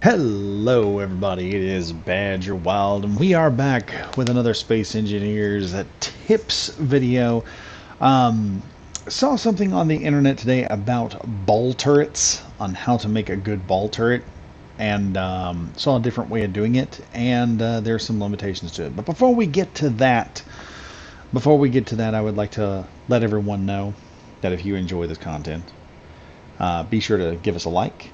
Hello everybody, it is Badger Wild and we are back with another Space Engineers tips video. Saw something on the internet today about ball turrets, on how to make a good ball turret, and saw a different way of doing it, and there's some limitations to it. But before we get to that, I would like to let everyone know that if you enjoy this content, be sure to give us a like.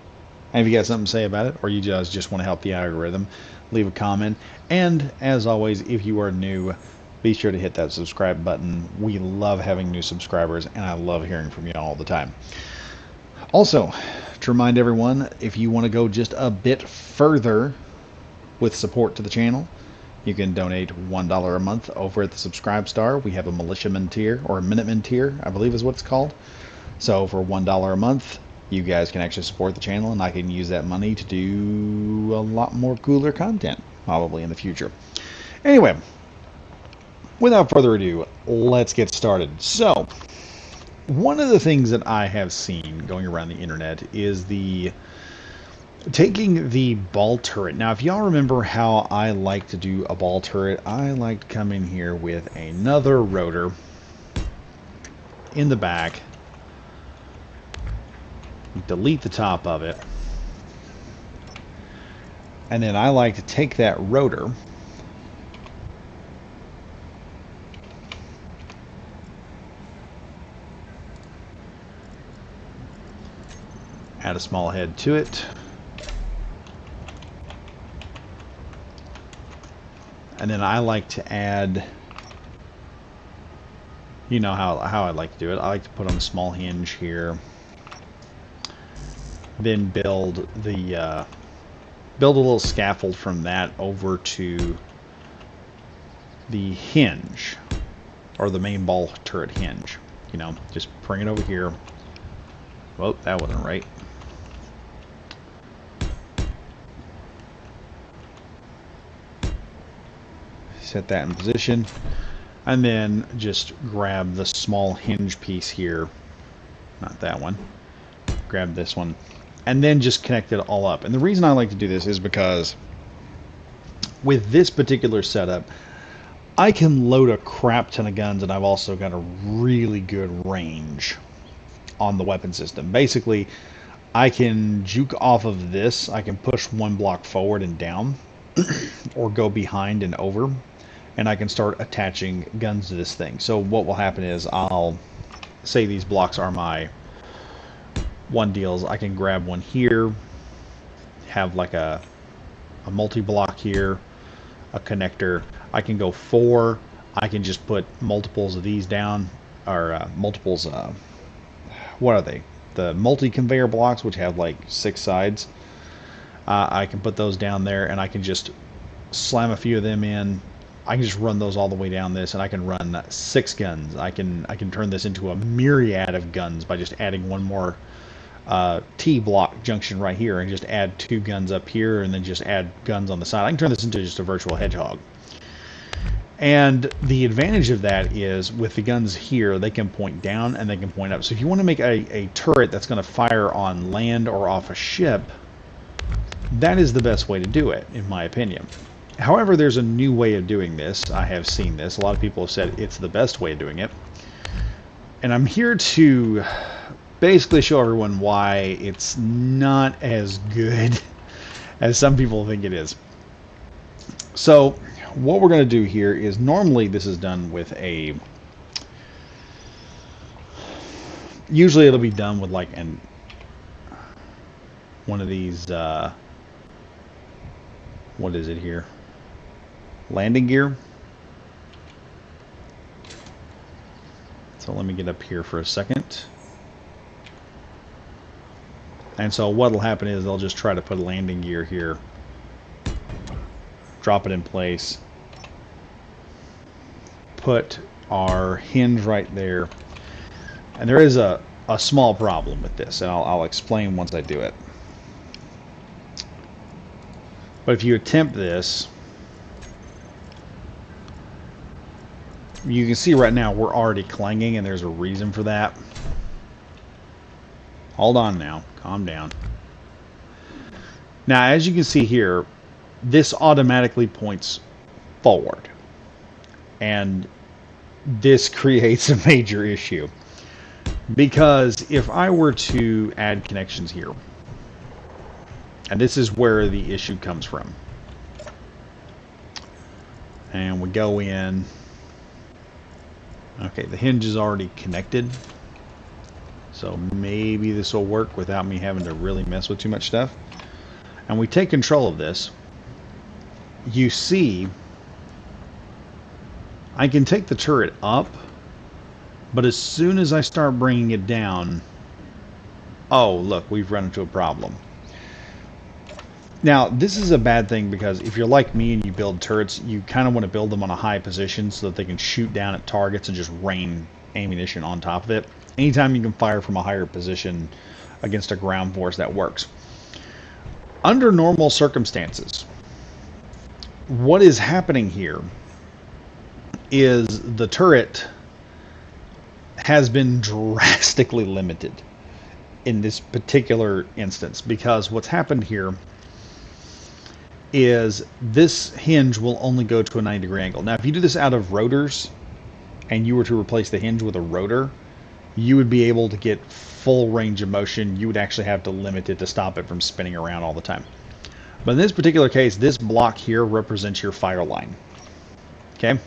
And if you got something to say about it, or you just want to help the algorithm, leave a comment. And as always, if you are new, be sure to hit that subscribe button. We love having new subscribers, and I love hearing from you all the time. Also, to remind everyone, if you want to go just a bit further with support to the channel, you can donate $1 a month over at the Subscribe Star. We have a militiaman tier, or a minuteman tier, I believe is what it's called. So for $1 a month, you guys can actually support the channel, and I can use that money to do a lot more cooler content, probably in the future. Anyway, without further ado, let's get started. So, one of the things that I have seen going around the internet is taking the ball turret. Now, if y'all remember how I like to do a ball turret, I like to come in here with another rotor in the back, delete the top of it, and then I like to take that rotor add a small head to it, and then I like to add, you know how I like to do it, I like to put on a small hinge here, then build a little scaffold from that over to the hinge, or the main ball turret hinge. You know, just bring it over here. Well, that wasn't right. Set that in position, and then just grab the small hinge piece here, not that one, grab this one, and then just connect it all up. And the reason I like to do this is because with this particular setup, I can load a crap ton of guns, and I've also got a really good range on the weapon system. Basically, I can juke off of this. I can push one block forward and down, or go behind and over, and I can start attaching guns to this thing. So what will happen is, I'll say these blocks are my one deals. I can grab one here, have like a multi-block here, a connector. I can go 4. I can just put multiples of these down, or multiples, what are they? The multi-conveyor blocks, which have like 6 sides. I can put those down there, and I can just slam a few of them in. I can just run those all the way down this, and I can run 6 guns. I can turn this into a myriad of guns by just adding one more T-block junction right here, and just add 2 guns up here, and then just add guns on the side. I can turn this into just a virtual hedgehog. And the advantage of that is, with the guns here, they can point down and they can point up. So if you want to make a turret that's going to fire on land or off a ship, that is the best way to do it, in my opinion. However, there's a new way of doing this. I have seen this. A lot of people have said it's the best way of doing it. And I'm here to basically show everyone why it's not as good as some people think it is. So what we're going to do here is, normally this is done with usually it'll be done with like one of these, what is it here? Landing gear. So let me get up here for a second. And so what'll happen is, they'll just try to put a landing gear here, drop it in place, put our hinge right there, and there is a small problem with this, and I'll explain once I do it. But if you attempt this, you can see right now we're already clanging, and there's a reason for that. Hold on now, calm down. Now, as you can see here, this automatically points forward. And this creates a major issue. Because if I were to add connections here, and this is where the issue comes from. And we go in. Okay, the hinge is already connected. So maybe this will work without me having to really mess with too much stuff. And we take control of this. You see, I can take the turret up, but as soon as I start bringing it down, oh, look, we've run into a problem. Now, this is a bad thing because if you're like me and you build turrets, you kind of want to build them on a high position so that they can shoot down at targets and just rain ammunition on top of it. Anytime you can fire from a higher position against a ground force, that works. Under normal circumstances, what is happening here is the turret has been drastically limited in this particular instance, because what's happened here is this hinge will only go to a 90-degree angle. Now, if you do this out of rotors and you were to replace the hinge with a rotor, you would be able to get full range of motion. You would actually have to limit it to stop it from spinning around all the time. But in this particular case, this block here represents your fire line. Okay?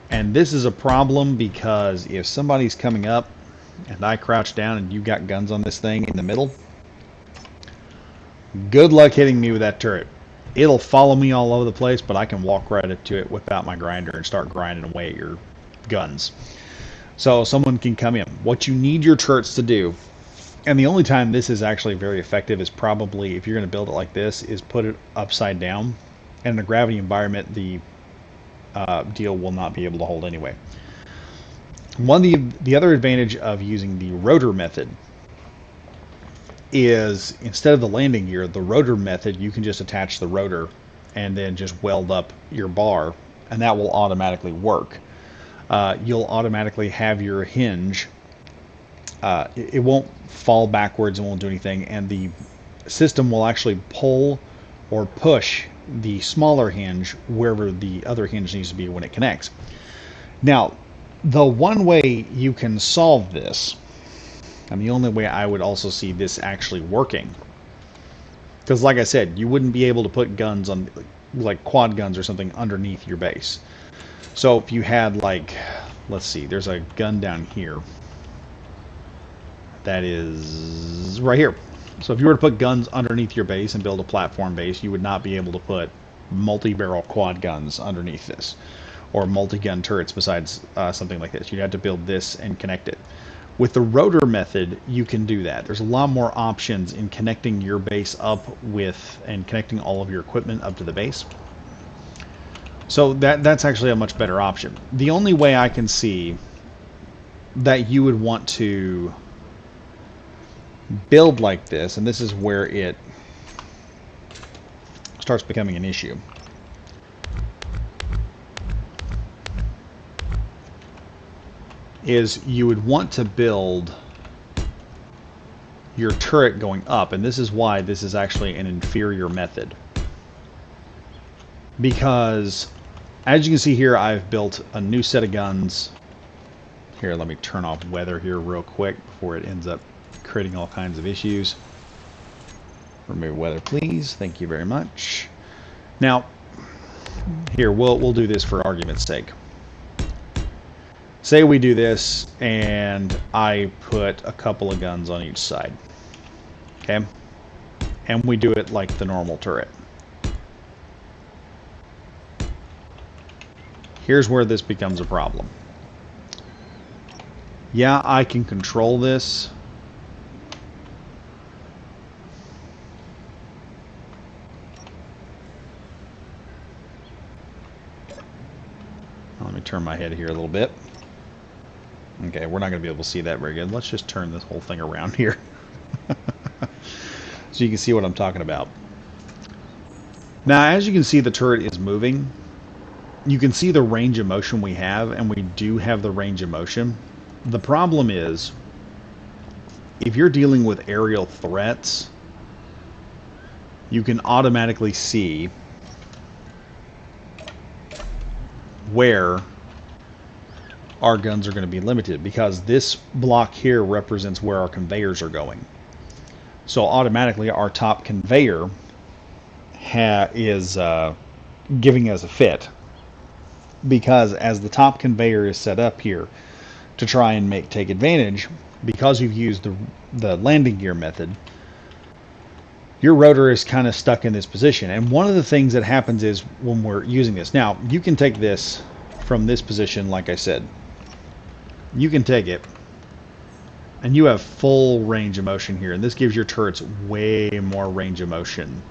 And this is a problem because if somebody's coming up and I crouch down and you've got guns on this thing in the middle, good luck hitting me with that turret. It'll follow me all over the place, but I can walk right up to it, whip out my grinder, and start grinding away at your guns. So someone can come in. What you need your turrets to do, and the only time this is actually very effective is probably if you're going to build it like this, is put it upside down. And in a gravity environment, the deal will not be able to hold anyway. The other advantage of using the rotor method is instead of the landing gear, the rotor method, you can just attach the rotor and then just weld up your bar, and that will automatically work. You'll automatically have your hinge. It won't fall backwards, it won't do anything, and the system will actually pull or push the smaller hinge wherever the other hinge needs to be when it connects. Now, the one way you can solve this, and the only way I would also see this actually working, because like I said, you wouldn't be able to put guns on, like quad guns or something, underneath your base. So if you had, like, let's see, there's a gun down here that is right here. So if you were to put guns underneath your base and build a platform base, you would not be able to put multi-barrel quad guns underneath this, or multi-gun turrets besides something like this. You'd have to build this and connect it. With the rotor method, you can do that. There's a lot more options in connecting your base up with, and connecting all of your equipment up to the base. So that's actually a much better option. The only way I can see that you would want to build like this, and this is where it starts becoming an issue, is you would want to build your turret going up, and this is why this is actually an inferior method. Because as you can see here, I've built a new set of guns. Here, let me turn off weather here real quick before it ends up creating all kinds of issues. Remove weather, please. Thank you very much. Now, here, we'll do this for argument's sake. Say we do this, and I put a couple of guns on each side. Okay? And we do it like the normal turret. Here's where this becomes a problem. Yeah, I can control this. Let me turn my head here a little bit. Okay, we're not going to be able to see that very good. Let's just turn this whole thing around here. So you can see what I'm talking about. Now, as you can see, the turret is moving. You can see the range of motion we have, and we do have the range of motion. The problem is, if you're dealing with aerial threats, you can automatically see where our guns are going to be limited, because this block here represents where our conveyors are going. So automatically our top conveyor is giving us a fit, because as the top conveyor is set up here to try and take advantage, because you've used the landing gear method, your rotor is kind of stuck in this position. And one of the things that happens is when we're using this, now you can take this from this position, like I said, you can take it and you have full range of motion here, and this gives your turrets way more range of motion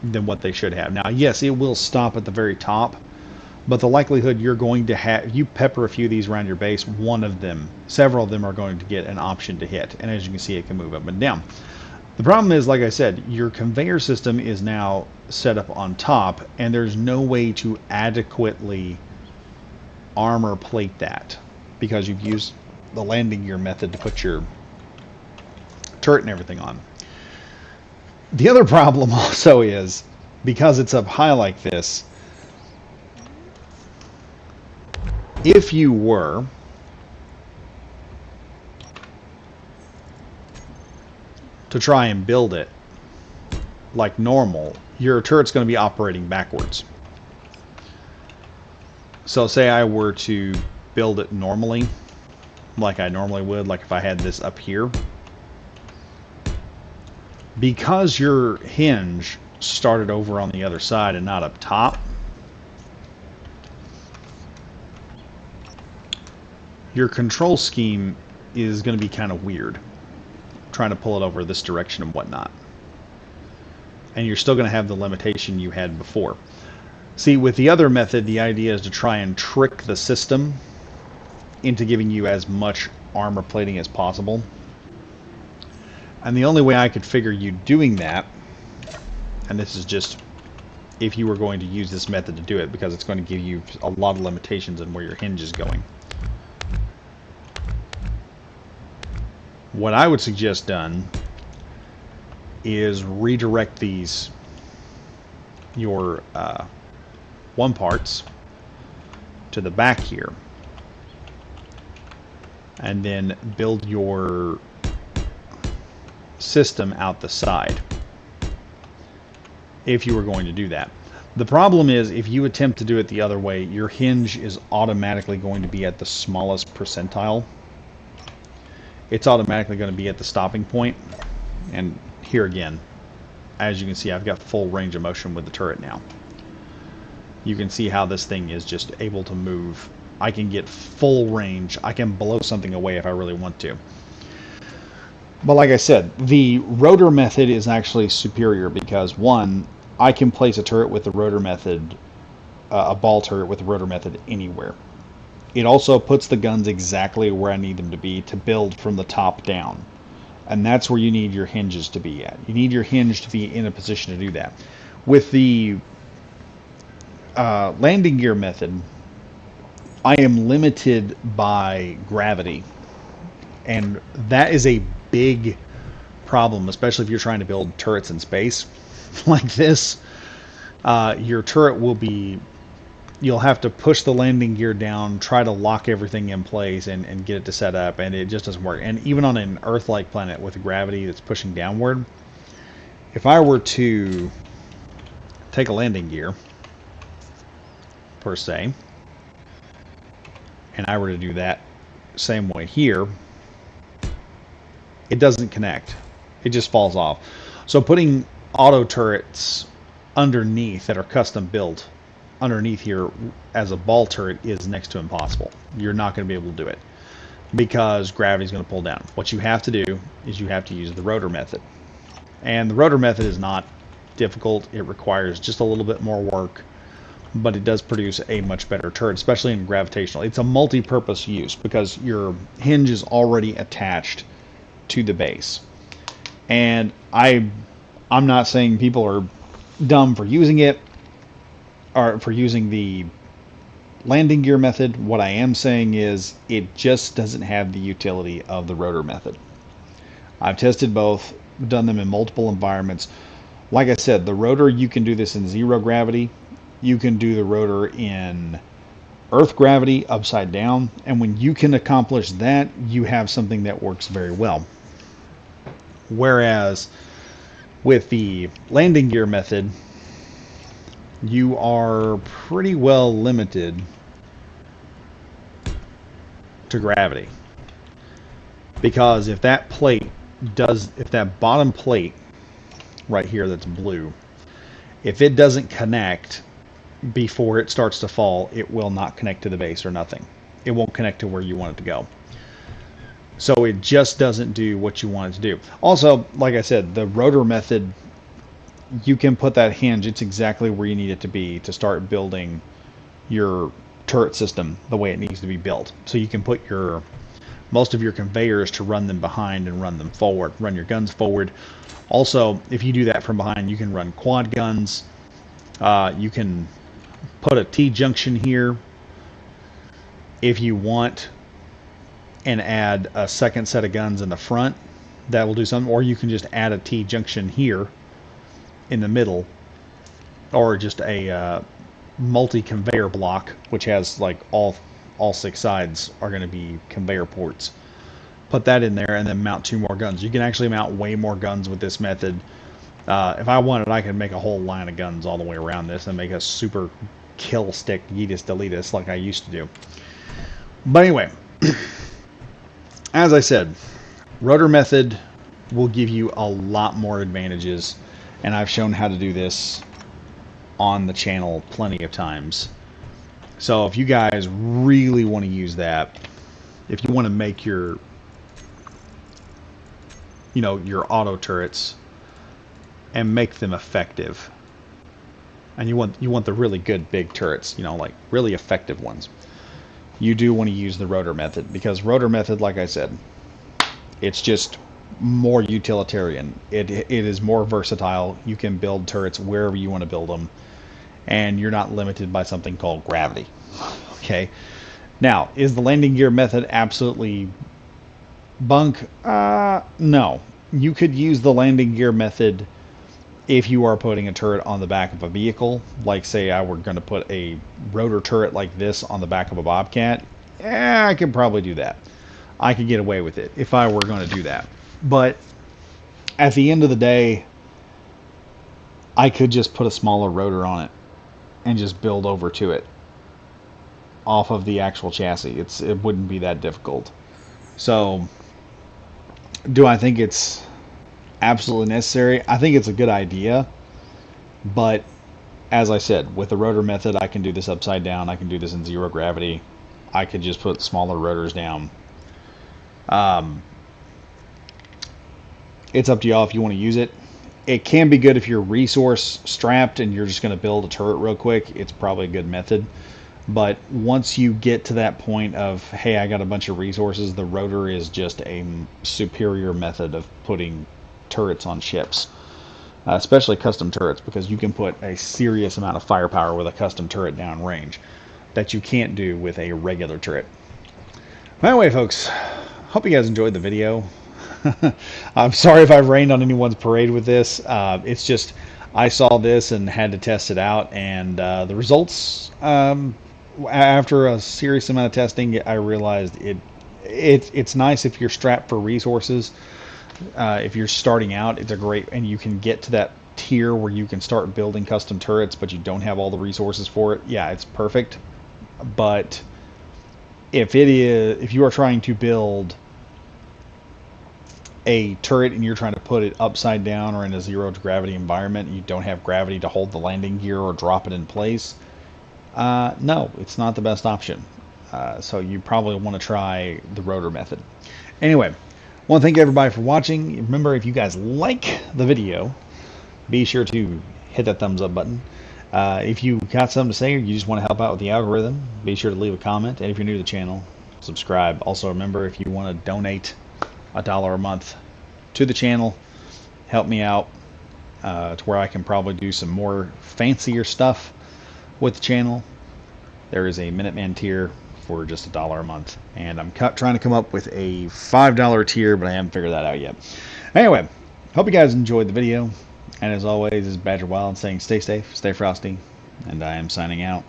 than what they should have. Now yes, it will stop at the very top, but the likelihood you're going to have, you pepper a few of these around your base, several of them are going to get an option to hit, and as you can see, it can move up and down. The problem is, like I said, your conveyor system is now set up on top, and there's no way to adequately armor plate that, because you've used the landing gear method to put your turret and everything on. The other problem also is, because it's up high like this, if you were to try and build it like normal, your turret's going to be operating backwards. So say I were to build it normally, like I normally would, like if I had this up here, because your hinge started over on the other side and not up top, your control scheme is going to be kind of weird, trying to pull it over this direction and whatnot. And you're still going to have the limitation you had before. See, with the other method, the idea is to try and trick the system into giving you as much armor plating as possible. And the only way I could figure you doing that, and this is just if you were going to use this method to do it, because it's going to give you a lot of limitations on where your hinge is going. What I would suggest done is redirect your 1 parts to the back here, and then build your system out the side, if you were going to do that. The problem is, if you attempt to do it the other way, your hinge is automatically going to be at the smallest percentile. It's automatically going to be at the stopping point. And here again, as you can see, I've got full range of motion with the turret now. You can see how this thing is just able to move. I can get full range. I can blow something away if I really want to. But like I said, the rotor method is actually superior, because one, I can place a turret with the rotor method, a ball turret with the rotor method anywhere. It also puts the guns exactly where I need them to be to build from the top down. And that's where you need your hinges to be at. You need your hinge to be in a position to do that. With the landing gear method, I am limited by gravity. And that is a big problem, especially if you're trying to build turrets in space like this. Your turret will be, you'll have to push the landing gear down, try to lock everything in place and get it to set up, and it just doesn't work. And even on an Earth-like planet with gravity that's pushing downward, if I were to take a landing gear, per se, and I were to do that same way here, it doesn't connect. It just falls off. So putting auto turrets underneath that are custom built underneath here as a ball turret is next to impossible. You're not going to be able to do it because gravity is going to pull down. What you have to do is you have to use the rotor method. And the rotor method is not difficult. It requires just a little bit more work, but it does produce a much better turret, especially in gravitational. It's a multi-purpose use because your hinge is already attached to the base. And I'm not saying people are dumb for using it or for using the landing gear method. What I am saying is it just doesn't have the utility of the rotor method. I've tested both, done them in multiple environments. Like I said, the rotor, you can do this in zero gravity. You can do the rotor in Earth gravity, upside down. And when you can accomplish that, you have something that works very well. Whereas with the landing gear method, you are pretty well limited to gravity. Because if that bottom plate right here that's blue, if it doesn't connect before it starts to fall, it will not connect to the base or nothing. It won't connect to where you want it to go. So it just doesn't do what you want it to do. Also, like I said, the rotor method, you can put that hinge, it's exactly where you need it to be to start building your turret system the way it needs to be built. So you can put most of your conveyors to run them behind and run them forward, run your guns forward. Also, if you do that from behind, you can run quad guns. You can put a T-junction here if you want and add a second set of guns in the front. That will do something. Or you can just add a T-junction here in the middle, or just a multi-conveyor block, which has like all 6 sides are going to be conveyor ports. Put that in there and then mount 2 more guns. You can actually mount way more guns with this method. If I wanted, I could make a whole line of guns all the way around this and make a super kill stick Yeetus Deletus like I used to do. But anyway, as I said, rotor method will give you a lot more advantages, and I've shown how to do this on the channel plenty of times. So if you guys really want to use that, if you want to make your auto turrets and make them effective, and you want the really good big turrets, like really effective ones, you do want to use the rotor method, because rotor method, like I said, it's just more utilitarian. It is more versatile. You can build turrets wherever you want to build them, and you're not limited by something called gravity. Okay. Now, is the landing gear method absolutely bunk? No. You could use the landing gear method if you are putting a turret on the back of a vehicle. Like, say I were going to put a rotor turret like this on the back of a Bobcat. I could probably do that. I could get away with it if I were going to do that. But at the end of the day, I could just put a smaller rotor on it and just build over to it off of the actual chassis. It wouldn't be that difficult. So, do I think it's absolutely necessary? I think it's a good idea, but as I said, with the rotor method, I can do this upside down. I can do this in zero gravity. I could just put smaller rotors down. It's up to y'all if you want to use it. It can be good if you're resource strapped and you're just going to build a turret real quick. It's probably a good method. But once you get to that point of, hey, I got a bunch of resources, the rotor is just a superior method of putting turrets on ships, especially custom turrets, because you can put a serious amount of firepower with a custom turret downrange that you can't do with a regular turret. Anyway, folks, hope you guys enjoyed the video. I'm sorry if I've rained on anyone's parade with this. It's just I saw this and had to test it out, and the results, after a serious amount of testing, I realized it's nice if you're strapped for resources. If you're starting out, it's a great, and you can get to that tier where you can start building custom turrets, but you don't have all the resources for it. Yeah, it's perfect. But if you are trying to build a turret and you're trying to put it upside down or in a zero gravity environment, you don't have gravity to hold the landing gear or drop it in place, no, it's not the best option. So you probably want to try the rotor method. Anyway, I want to thank everybody for watching. Remember, if you guys like the video, be sure to hit that thumbs up button. If you got something to say or you just want to help out with the algorithm, be sure to leave a comment. And if you're new to the channel, subscribe. Also, remember, if you want to donate $1 a month to the channel, help me out to where I can probably do some more fancier stuff with the channel. There is a Minuteman tier for just $1 a month, and I'm trying to come up with a $5 tier, but I haven't figured that out yet. Anyway, hope you guys enjoyed the video, And as always, this is Badger Wild saying stay safe, stay frosty, and I am signing out.